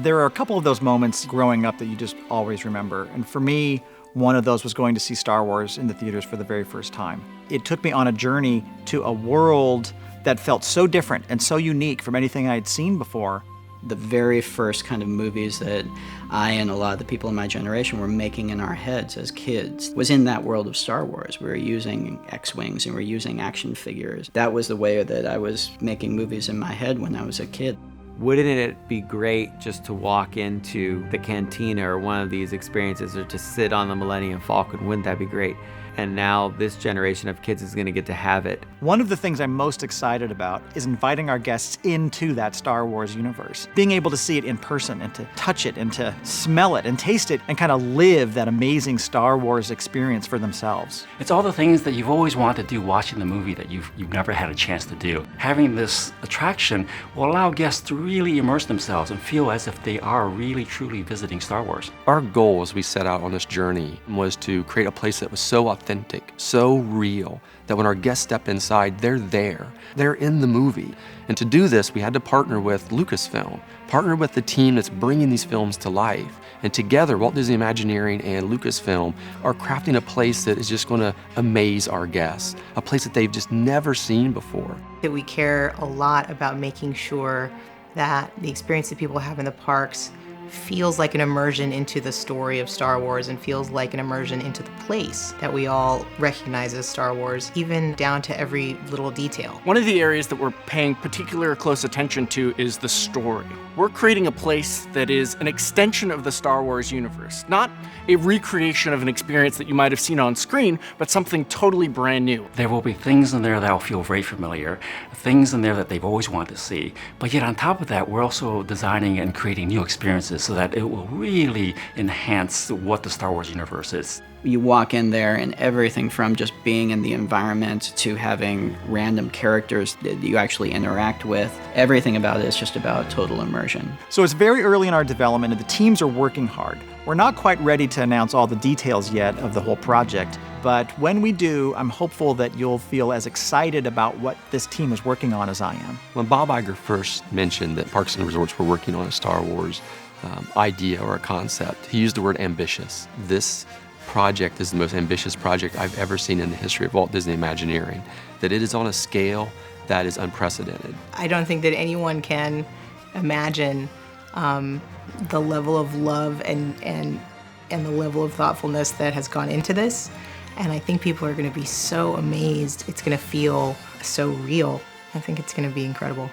There are a couple of those moments growing up that you just always remember. And for me, one of those was going to see Star Wars in the theaters for the very first time. It took me on a journey to a world that felt so different and so unique from anything I had seen before. The very first kind of movies that I and a lot of the people in my generation were making in our heads as kids was in that world of Star Wars. We were using X-Wings and we were using action figures. That was the way that I was making movies in my head when I was a kid. Wouldn't it be great just to walk into the cantina or one of these experiences or to sit on the Millennium Falcon? Wouldn't that be great? And now this generation of kids is going to get to have it. One of the things I'm most excited about is inviting our guests into that Star Wars universe. Being able to see it in person and to touch it and to smell it and taste it and kind of live that amazing Star Wars experience for themselves. It's all the things that you've always wanted to do watching the movie that you've never had a chance to do. Having this attraction will allow guests to really immerse themselves and feel as if they are really truly visiting Star Wars. Our goal as we set out on this journey was to create a place that was so authentic, so real, that when our guests step inside, they're there. They're in the movie. And to do this, we had to partner with Lucasfilm, partner with the team that's bringing these films to life. And together, Walt Disney Imagineering and Lucasfilm are crafting a place that is just going to amaze our guests, a place that they've just never seen before. We care a lot about making sure that the experience that people have in the parks feels like an immersion into the story of Star Wars and feels like an immersion into the place that we all recognize as Star Wars, even down to every little detail. One of the areas that we're paying particular close attention to is the story. We're creating a place that is an extension of the Star Wars universe, not a recreation of an experience that you might have seen on screen, but something totally brand new. There will be things in there that will feel very familiar, things in there that they've always wanted to see, but yet on top of that, we're also designing and creating new experiences so that it will really enhance what the Star Wars universe is. You walk in there and everything from just being in the environment to having random characters that you actually interact with, everything about it is just about total immersion. So it's very early in our development and the teams are working hard. We're not quite ready to announce all the details yet of the whole project, but when we do, I'm hopeful that you'll feel as excited about what this team is working on as I am. When Bob Iger first mentioned that Parks and Resorts were working on a Star Wars idea or a concept, he used the word ambitious. This project is the most ambitious project I've ever seen in the history of Walt Disney Imagineering, that it is on a scale that is unprecedented. I don't think that anyone can imagine the level of love and the level of thoughtfulness that has gone into this. And I think people are going to be so amazed. It's going to feel so real. I think it's going to be incredible.